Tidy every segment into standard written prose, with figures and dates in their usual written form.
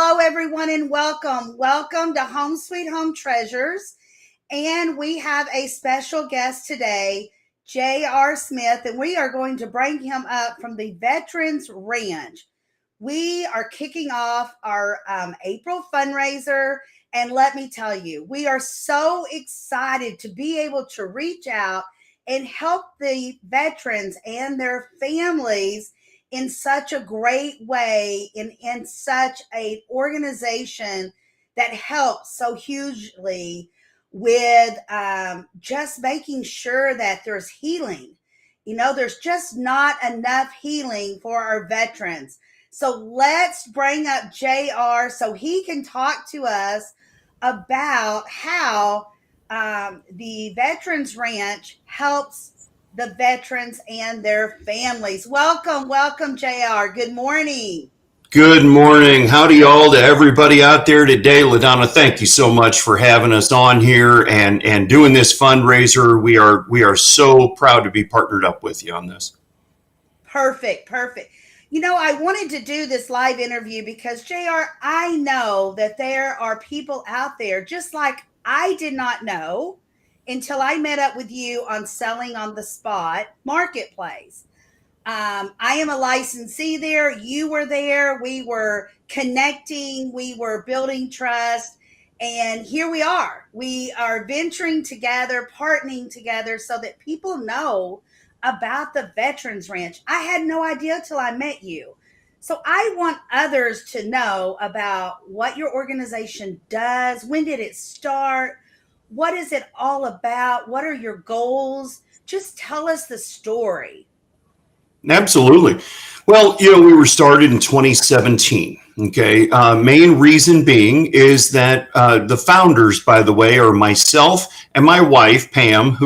Hello, everyone, and welcome. Welcome to Home Sweet Home Treasures. And we have a special guest today, J.R. Smith, and we are going to bring him up from the Veterans Ranch. We are kicking off our April fundraiser. And let me tell you, we are so excited to be able to reach out and help the veterans and their families in such a great way, in such an organization that helps so hugely with just making sure that there's healing. You know, there's just not enough healing for our veterans. So let's bring up JR so he can talk to us about how the Veterans Ranch helps the veterans and their families. Welcome, JR. Good morning. Good morning. Howdy all to everybody out there today. LaDonna, thank you so much for having us on here and doing this fundraiser. We are so proud to be partnered up with you on this. Perfect. You know, I wanted to do this live interview because, JR, I know that there are people out there, just like I did not know until I met up with you on Selling on the Spot Marketplace. I am a licensee there. You were there. We were connecting. We were building trust. And here we are. We are venturing together, partnering together so that people know about the Veterans Ranch. I had no idea till I met you. So I want others to know about what your organization does. When did it start? What is it all about? What are your goals? Just tell us the story. Absolutely. Well, we were started in 2017. Okay. Main reason being is that the founders, by the way, are myself and my wife, Pam,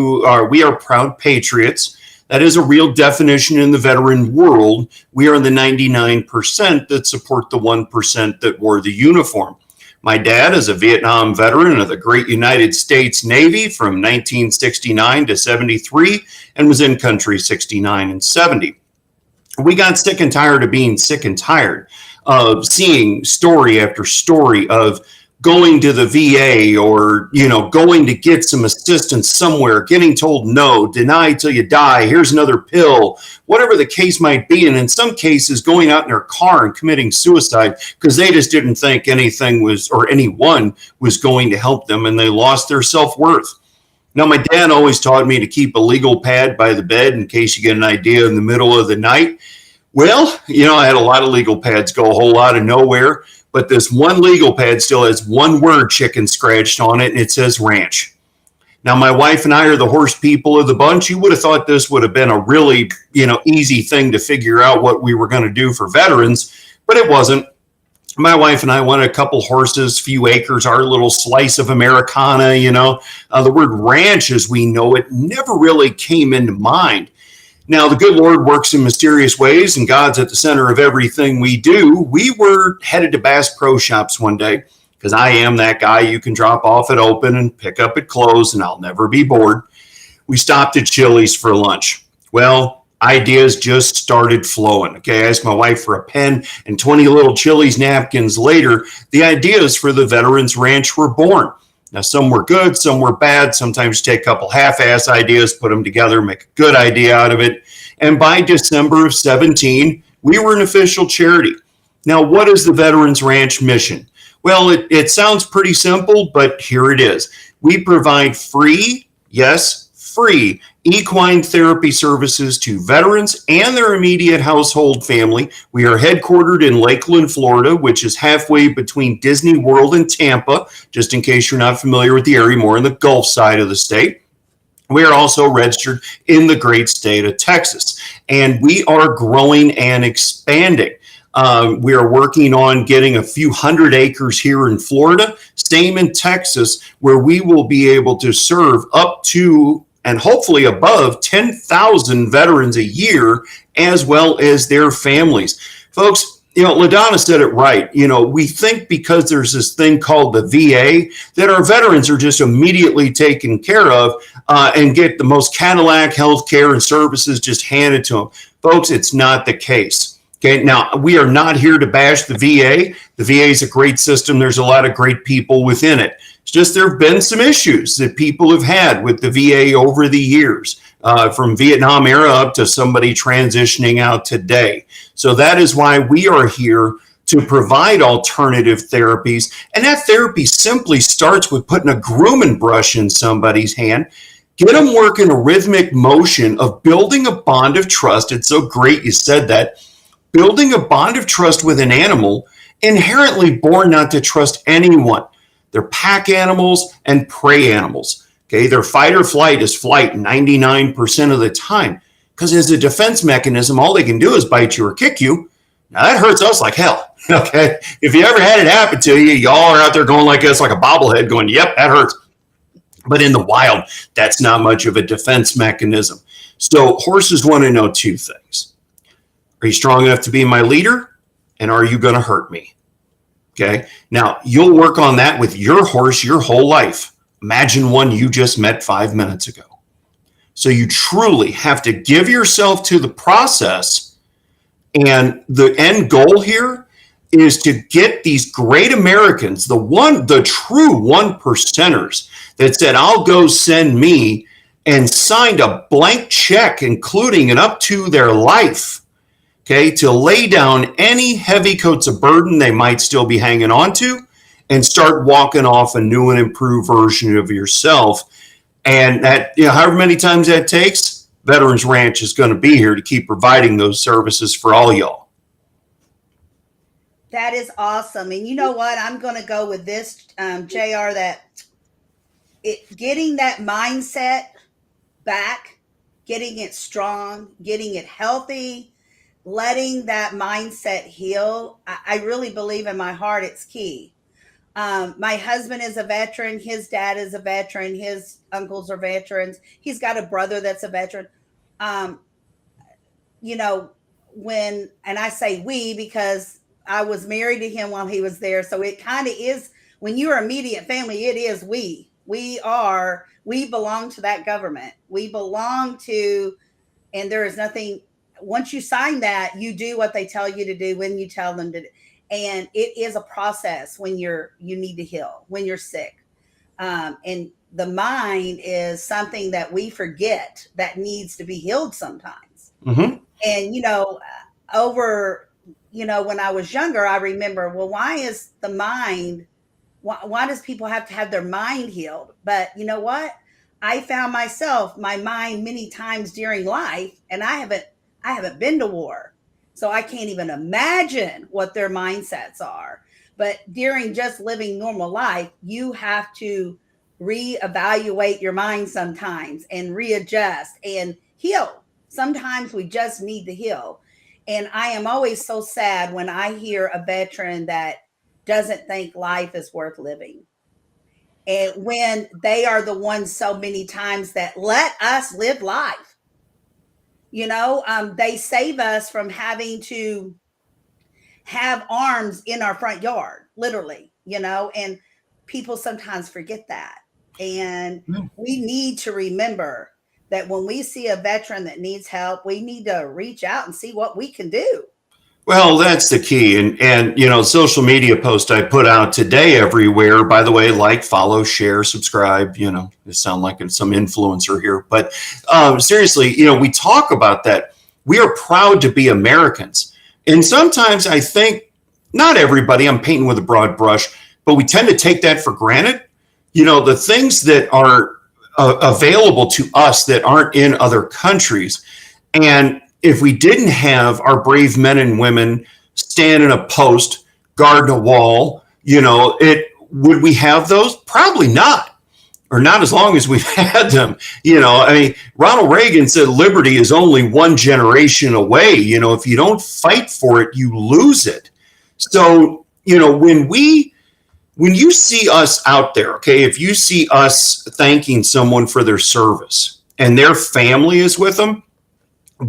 we are proud patriots. That is a real definition in the veteran world. We are the 99% that support the 1% that wore the uniform. My dad is a Vietnam veteran of the great United States Navy from 1969 to 73 and was in country 69 and 70. We got sick and tired of being sick and tired of seeing story after story of going to the VA or, going to get some assistance somewhere, getting told no, deny till you die, here's another pill, whatever the case might be. And in some cases, going out in their car and committing suicide because they just didn't think anything was or anyone was going to help them and they lost their self-worth. Now, my dad always taught me to keep a legal pad by the bed in case you get an idea in the middle of the night. Well, I had a lot of legal pads go a whole lot of nowhere. But this one legal pad still has one word chicken scratched on it, and it says ranch. Now, my wife and I are the horse people of the bunch. You would have thought this would have been a really, easy thing to figure out what we were going to do for veterans, but it wasn't. My wife and I wanted a couple horses, few acres, our little slice of Americana, the word ranch as we know it never really came into mind. Now, the good Lord works in mysterious ways, and God's at the center of everything we do. We were headed to Bass Pro Shops one day, because I am that guy you can drop off at open and pick up at close, and I'll never be bored. We stopped at Chili's for lunch. Well, ideas just started flowing. Okay, I asked my wife for a pen, and 20 little Chili's napkins later, the ideas for the Veterans Ranch were born. Now, some were good, some were bad. Sometimes you take a couple half-ass ideas, put them together, make a good idea out of it. And by December of 17, we were an official charity. Now, what is the Veterans Ranch mission? Well, it sounds pretty simple, but here it is. We provide free, yes, free equine therapy services to veterans and their immediate household family. We are headquartered in Lakeland, Florida, which is halfway between Disney World and Tampa, just in case you're not familiar with the area, more in the Gulf side of the state. We are also registered in the great state of Texas, and we are growing and expanding. We are working on getting a few hundred acres here in Florida, same in Texas, where we will be able to serve up to and hopefully above 10,000 veterans a year, as well as their families. Folks, LaDonna said it right. We think because there's this thing called the VA that our veterans are just immediately taken care of and get the most Cadillac health care and services just handed to them. Folks, it's not the case. Okay, now we are not here to bash the VA. The VA is a great system. There's a lot of great people within it. It's just there have been some issues that people have had with the VA over the years, from Vietnam era up to somebody transitioning out today. So that is why we are here to provide alternative therapies. And that therapy simply starts with putting a grooming brush in somebody's hand. Get them working a rhythmic motion of building a bond of trust. It's so great you said that. Building a bond of trust with an animal inherently born not to trust anyone. They're pack animals and prey animals. Okay, their fight or flight is flight 99% of the time, because as a defense mechanism, all they can do is bite you or kick you. Now that hurts us like hell. Okay, if you ever had it happen to you, y'all are out there going like this, like a bobblehead, going, "Yep, that hurts." But in the wild, that's not much of a defense mechanism. So horses want to know two things. Are you strong enough to be my leader? And are you going to hurt me? Okay. Now, you'll work on that with your horse your whole life. Imagine one you just met 5 minutes ago. So you truly have to give yourself to the process. And the end goal here is to get these great Americans, the true one percenters that said, "I'll go send me," and signed a blank check, including and up to their life, okay, to lay down any heavy coats of burden they might still be hanging on to and start walking off a new and improved version of yourself. And that, however many times that takes, Veterans Ranch is going to be here to keep providing those services for all y'all. That is awesome. And you know what? I'm going to go with this, JR, that getting that mindset back, getting it strong, getting it healthy, letting that mindset heal. I really believe in my heart it's key. My husband is a veteran. His dad is a veteran. His uncles are veterans. He's got a brother that's a veteran. And I say we because I was married to him while he was there. So it kind of is, when you're immediate family, it is we. We belong to that government. We belong to, and there is nothing, once you sign that, you do what they tell you to do when you tell them to do. And it is a process when you need to heal, when you're sick. And the mind is something that we forget that needs to be healed sometimes. Mm-hmm. And, when I was younger, I remember, well, why is the mind, why does people have to have their mind healed? But you know what? I found my mind many times during life, and I haven't been to war. So I can't even imagine what their mindsets are. But during just living normal life, you have to reevaluate your mind sometimes and readjust and heal. Sometimes we just need to heal. And I am always so sad when I hear a veteran that doesn't think life is worth living. And when they are the ones so many times that let us live life, they save us from having to have arms in our front yard, literally, and people sometimes forget that. And we need to remember that when we see a veteran that needs help, we need to reach out and see what we can do. Well, that's the key. And social media post I put out today everywhere, by the way, like, follow, share, subscribe, you sound like some influencer here. But seriously, we talk about that. We are proud to be Americans. And sometimes I think, not everybody, I'm painting with a broad brush, but we tend to take that for granted. The things that are available to us that aren't in other countries. And if we didn't have our brave men and women stand in a post, guard a wall, would we have those? Probably not, or not as long as we've had them. Ronald Reagan said liberty is only one generation away. If you don't fight for it, you lose it. So, when you see us out there, okay, if you see us thanking someone for their service and their family is with them,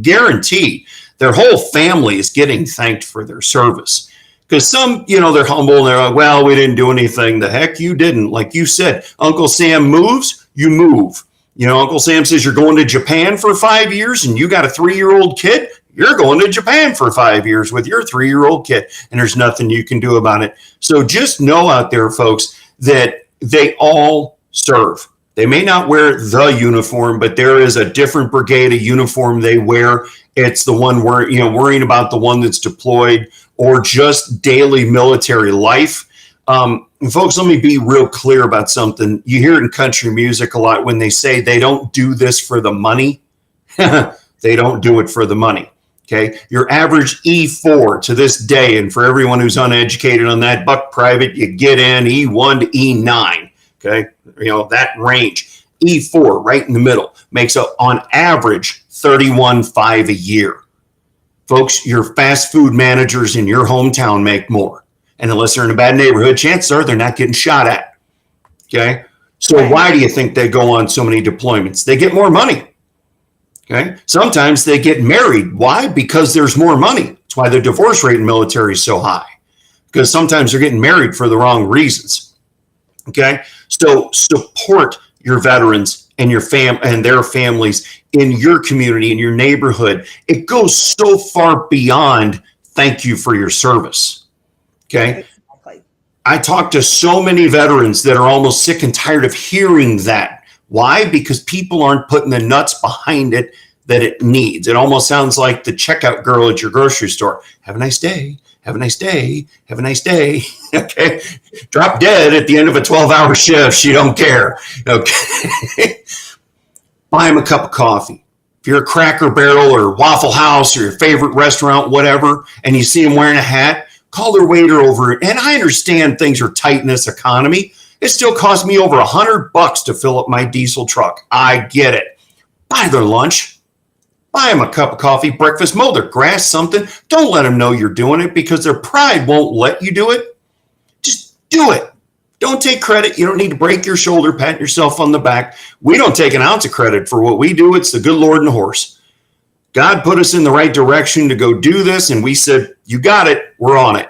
guarantee their whole family is getting thanked for their service. Because some, they're humble and they're like, well, we didn't do anything. The heck you didn't. Like you said, Uncle Sam moves, you move. Uncle Sam says you're going to Japan for 5 years and you got a 3-year-old kid, You're going to Japan for 5 years with your 3-year-old kid, and there's nothing you can do about it. So just know out there, folks, that they all serve. They may not wear the uniform, but there is a different brigade of uniform they wear. It's the one worrying about the one that's deployed or just daily military life. Folks, let me be real clear about something. You hear it in country music a lot when they say they don't do this for the money. They don't do it for the money. Okay. Your average E4 to this day, and for everyone who's uneducated on that, buck private, you get in E1 to E9. Okay. That range. E4 right in the middle makes up on average $31,500 a year. Folks, your fast food managers in your hometown make more. And unless they're in a bad neighborhood, chances are they're not getting shot at. Okay. So why do you think they go on so many deployments? They get more money. Okay. Sometimes they get married. Why? Because there's more money. That's why the divorce rate in the military is so high. Because sometimes they're getting married for the wrong reasons. Okay. So support your veterans and and their families in your community, in your neighborhood. It goes so far beyond thank you for your service. Okay. Exactly. I talk to so many veterans that are almost sick and tired of hearing that. Why? Because people aren't putting the nuts behind it that it needs. It almost sounds like the checkout girl at your grocery store. Have a nice day. Have a nice day. Have a nice day. Okay. Drop dead at the end of a 12-hour shift. She don't care. Okay. Buy him a cup of coffee. If you're a Cracker Barrel or Waffle House or your favorite restaurant, whatever, and you see him wearing a hat, call their waiter over. And I understand things are tight in this economy. It still cost me over $100 to fill up my diesel truck. I get it. Buy their lunch. Buy them a cup of coffee, breakfast, mow their grass, something. Don't let them know you're doing it because their pride won't let you do it. Just do it. Don't take credit. You don't need to break your shoulder, pat yourself on the back. We don't take an ounce of credit for what we do. It's the good Lord and the horse. God put us in the right direction to go do this, and we said, you got it. We're on it.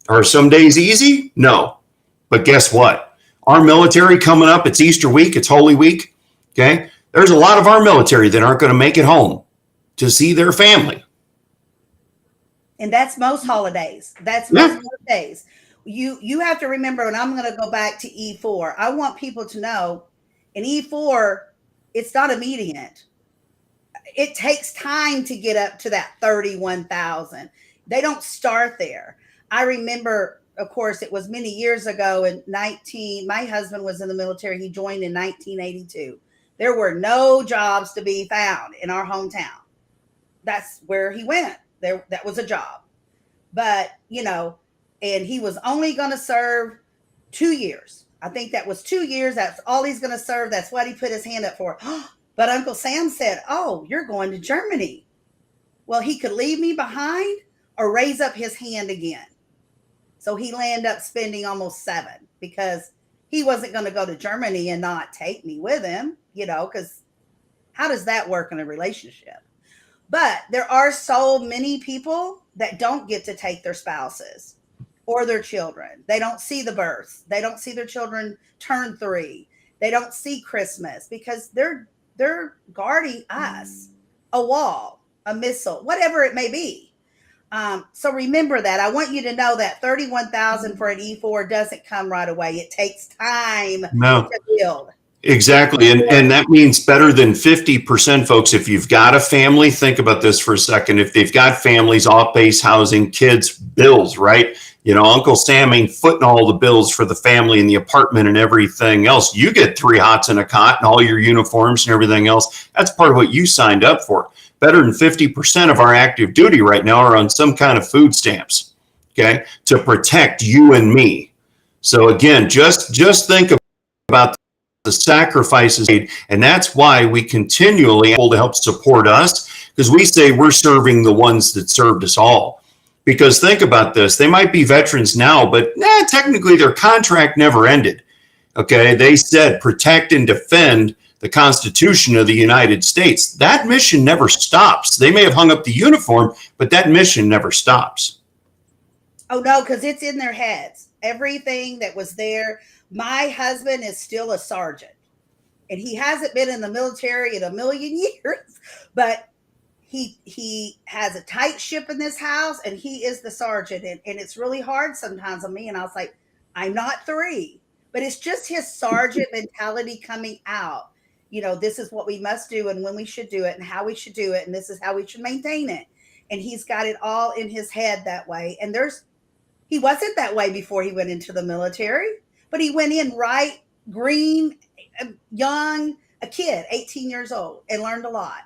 Are some days easy? No. But guess what? Our military coming up, it's Easter week, it's Holy Week, okay? There's a lot of our military that aren't going to make it home to see their family. And that's most holidays. That's most holidays. You have to remember, and I'm going to go back to E4. I want people to know in E4, it's not immediate. It takes time to get up to that 31,000. They don't start there. I remember, of course, it was many years ago my husband was in the military. He joined in 1982. There were no jobs to be found in our hometown. That's where he went. That was a job. But, and he was only going to serve 2 years. I think that was 2 years. That's all he's going to serve. That's what he put his hand up for. But Uncle Sam said, oh, you're going to Germany. Well, he could leave me behind or raise up his hand again. So he landed up spending almost 7 because he wasn't going to go to Germany and not take me with him, because how does that work in a relationship? But there are so many people that don't get to take their spouses or their children. They don't see the births. They don't see their children turn 3. They don't see Christmas because they're guarding us, a wall, a missile, whatever it may be. So remember that. I want you to know that 31,000 for an E4 doesn't come right away. It takes time to build. Exactly. And that means better than 50%, folks. If you've got a family, think about this for a second. If they've got families, off-base housing, kids, bills, right? Uncle Sam ain't footing all the bills for the family and the apartment and everything else. You get 3 hots and a cot and all your uniforms and everything else. That's part of what you signed up for. Better than 50% of our active duty right now are on some kind of food stamps, okay, to protect you and me. So again, just think about the sacrifices made, and that's why we continually able to help support us, because we say we're serving the ones that served us all. Because think about this, they might be veterans now, but technically their contract never ended. Okay, they said protect and defend the Constitution of the United States. That mission never stops. They may have hung up the uniform, but that mission never stops. Oh no, because it's in their heads. Everything that was there. My husband is still a sergeant, and he hasn't been in the military in a million years, but he has a tight ship in this house, and he is the sergeant, and it's really hard sometimes on me. And I was like, I'm not three, but it's just his sergeant mentality coming out. This is what we must do, and when we should do it, and how we should do it, and this is how we should maintain it. And he's got it all in his head that way. And he wasn't that way before he went into the military, but he went in right, green, young, a kid, 18 years old, and learned a lot.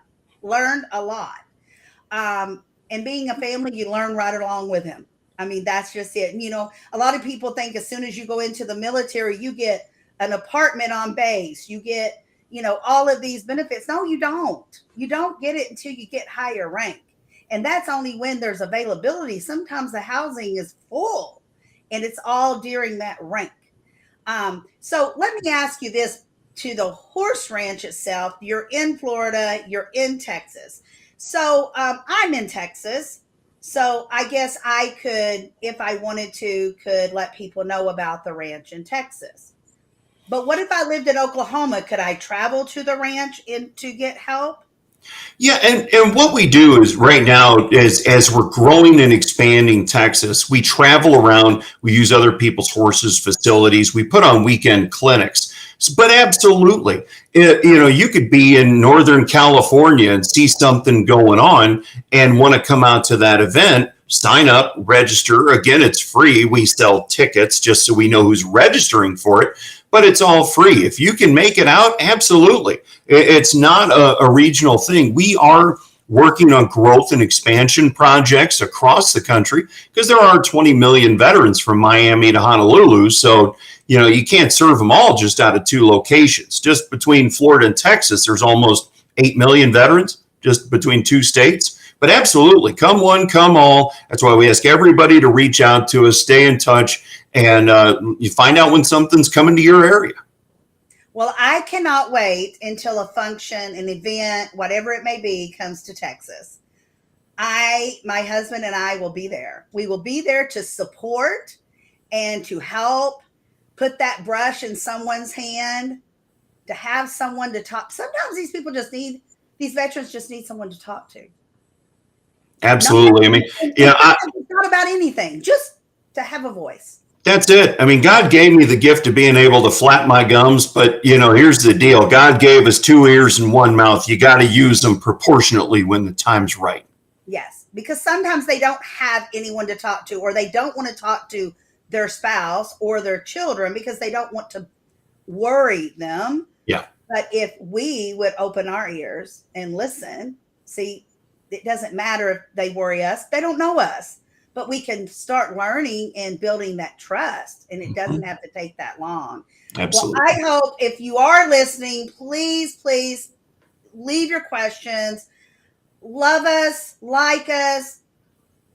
And being a family, you learn right along with him. I mean, that's just it. And, a lot of people think as soon as you go into the military, you get an apartment on base. You get, all of these benefits. No, you don't. You don't get it until you get higher rank. And that's only when there's availability. Sometimes the housing is full, and it's all during that rank. So let me ask you this, to the horse ranch itself. You're in Florida, you're in Texas. So I'm in Texas. So I guess I could, if I wanted to, could let people know about the ranch in Texas. But what if I lived in Oklahoma? Could I travel to the ranch to get help? Yeah, and what we do is right now is as we're growing and expanding Texas, we travel around, we use other people's horses, facilities, we put on weekend clinics. But absolutely, you could be in Northern California and see something going on and want to come out to that event, sign up, register. Again, it's free. We sell tickets just so we know who's registering for it, but it's all free. If you can make it out, absolutely. It's not a regional thing. We are working on growth and expansion projects across the country because there are 20 million veterans from Miami to Honolulu. So, you can't serve them all just out of two locations. Just between Florida and Texas, there's almost 8 million veterans just between two states. But absolutely, come one, come all. That's why we ask everybody to reach out to us, stay in touch, and you find out when something's coming to your area. Well, I cannot wait until a function, an event, whatever it may be, comes to Texas. My husband and I will be there. We will be there to support and to help put that brush in someone's hand, to have someone to talk. Sometimes these veterans just need someone to talk to. Absolutely. It's not about anything, just to have a voice. That's it. God gave me the gift of being able to flap my gums, but here's the deal. God gave us 2 ears and 1 mouth. You got to use them proportionately when the time's right. Yes, because sometimes they don't have anyone to talk to, or they don't want to talk to their spouse or their children because they don't want to worry them. Yeah. But if we would open our ears and listen, see, it doesn't matter if they worry us. They don't know us. But we can start learning and building that trust, and it doesn't have to take that long. Absolutely. Well, I hope if you are listening, please leave your questions. Love us, like us,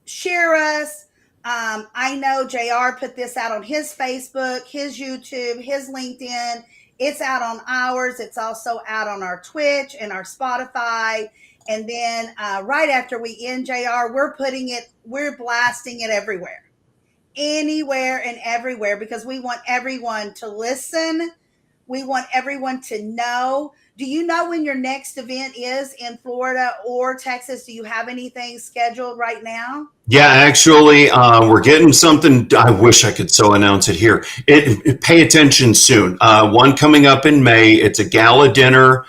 share us. I know JR put this out on his Facebook, his YouTube, his LinkedIn. It's out on ours. It's also out on our Twitch and our Spotify. And then right after we end, JR, we're blasting it everywhere, anywhere and everywhere, because we want everyone to listen. We want everyone to know. Do you know when your next event is in Florida or Texas? Do you have anything scheduled right now? Yeah, actually, we're getting something. I wish I could so announce it here. Pay attention soon. One coming up in May. It's a gala dinner.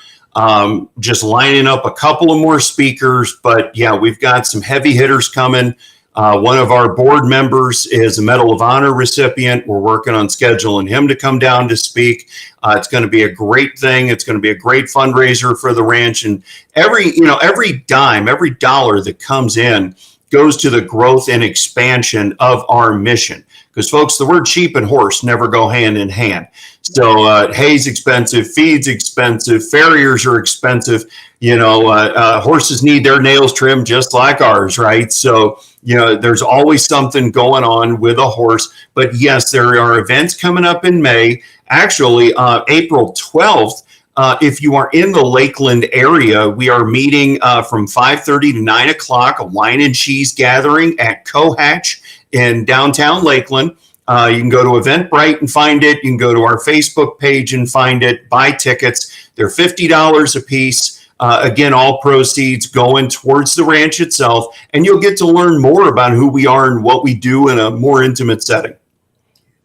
Just lining up a couple of more speakers, but yeah, we've got some heavy hitters coming. One of our board members is a Medal of Honor recipient. We're working on scheduling him to come down to speak. It's going to be a great thing. It's going to be a great fundraiser for the ranch, and every dime, every dollar that comes in goes to the growth and expansion of our mission. Because, folks, the word sheep and horse never go hand in hand. So hay's expensive, feed's expensive, farriers are expensive. Horses need their nails trimmed just like ours, right? So, there's always something going on with a horse. But, yes, there are events coming up in May. Actually, April 12th, if you are in the Lakeland area, we are meeting from 5:30 to 9 o'clock, a wine and cheese gathering at Cohatch in downtown Lakeland. You can go to Eventbrite and find it. You can go to our Facebook page and find it. Buy tickets. They're $50 a piece. Again, all proceeds going towards the ranch itself, and you'll get to learn more about who we are and what we do in a more intimate setting.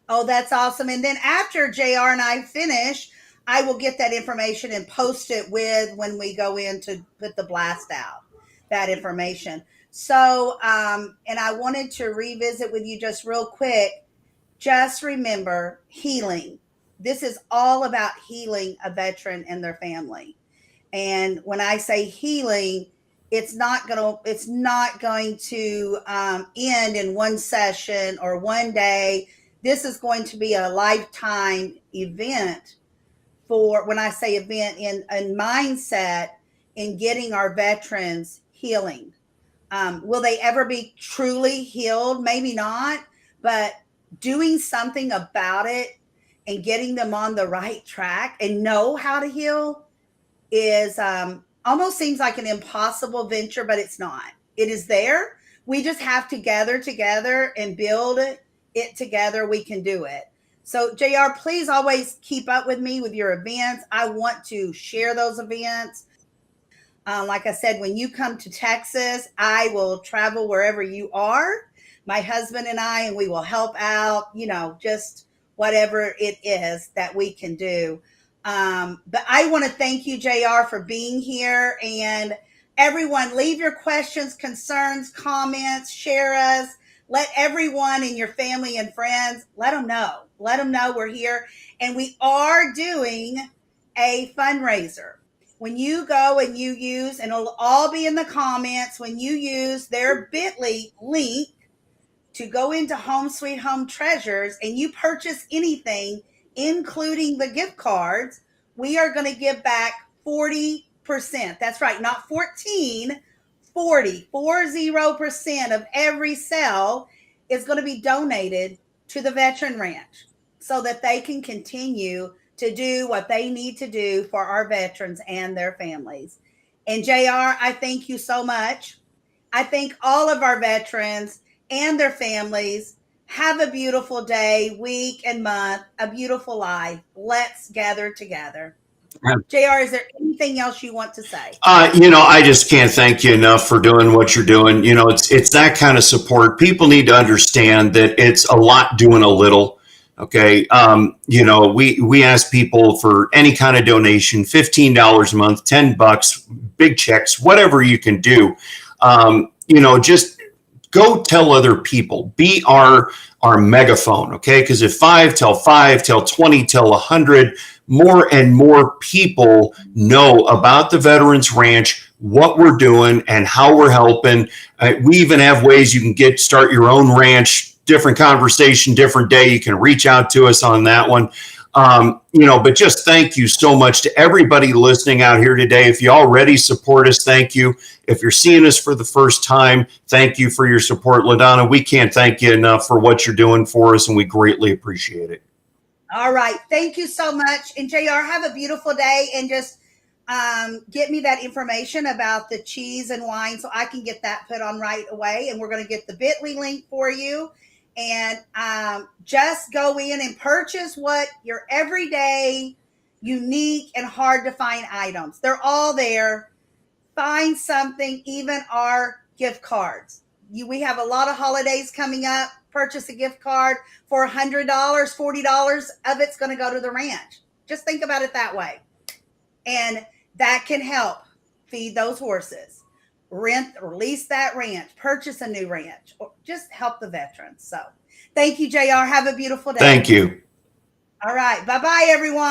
Oh, that's awesome. And then after JR and I finish, I will get that information and post it with when we go in to put the blast out, that information. So, and I wanted to revisit with you just real quick. Just remember healing. This is all about healing a veteran and their family. And when I say healing, it's not going to end in one session or one day. This is going to be a lifetime event. For when I say event, in mindset, in getting our veterans healing. Will they ever be truly healed? Maybe not, but doing something about it and getting them on the right track and know how to heal is almost seems like an impossible venture, but it's not. It is there. We just have to gather together and build it together. We can do it. So, JR, please always keep up with me with your events. I want to share those events. Like I said, when you come to Texas, I will travel wherever you are, my husband and I, and we will help out, just whatever it is that we can do. But I want to thank you, JR, for being here. And everyone, leave your questions, concerns, comments, share us. Let everyone in your family and friends, let them know. Let them know we're here. And we are doing a fundraiser. When you go and you use, and it'll all be in the comments, when you use their bit.ly link to go into Home Sweet Home Treasures and you purchase anything, including the gift cards, we are going to give back 40%. That's right, not 14, 40% of every sale is going to be donated to the Veteran Ranch so that they can continue to do what they need to do for our veterans and their families. And JR, I thank you so much. I thank all of our veterans and their families. Have a beautiful day, week, and month, a beautiful life. Let's gather together. JR, is there anything else you want to say? I just can't thank you enough for doing what you're doing. It's that kind of support. People need to understand that it's a lot doing a little. Okay. We ask people for any kind of donation, $15 a month, $10, big checks, whatever you can do. Just go tell other people. Be our megaphone, okay? Because if 5 tell 5, tell 20, tell 100, more and more people know about the Veterans Ranch, what we're doing, and how we're helping. We even have ways you can start your own ranch. Different conversation, different day. You can reach out to us on that one. But just thank you so much to everybody listening out here today. If you already support us, thank you. If you're seeing us for the first time, thank you for your support. LaDonna, we can't thank you enough for what you're doing for us, and we greatly appreciate it. All right. Thank you so much. And JR, have a beautiful day, and just get me that information about the cheese and wine so I can get that put on right away. And we're going to get the bit.ly link for you. And just go in and purchase what your everyday, unique, and hard to find items. They're all there. Find something, even our gift cards. We have a lot of holidays coming up. Purchase a gift card for $100, $40 of it's going to go to the ranch. Just think about it that way. And that can help feed those horses, rent or lease that ranch, purchase a new ranch, or just help the veterans. So thank you, JR. Have a beautiful day. Thank you. All right. Bye-bye, everyone.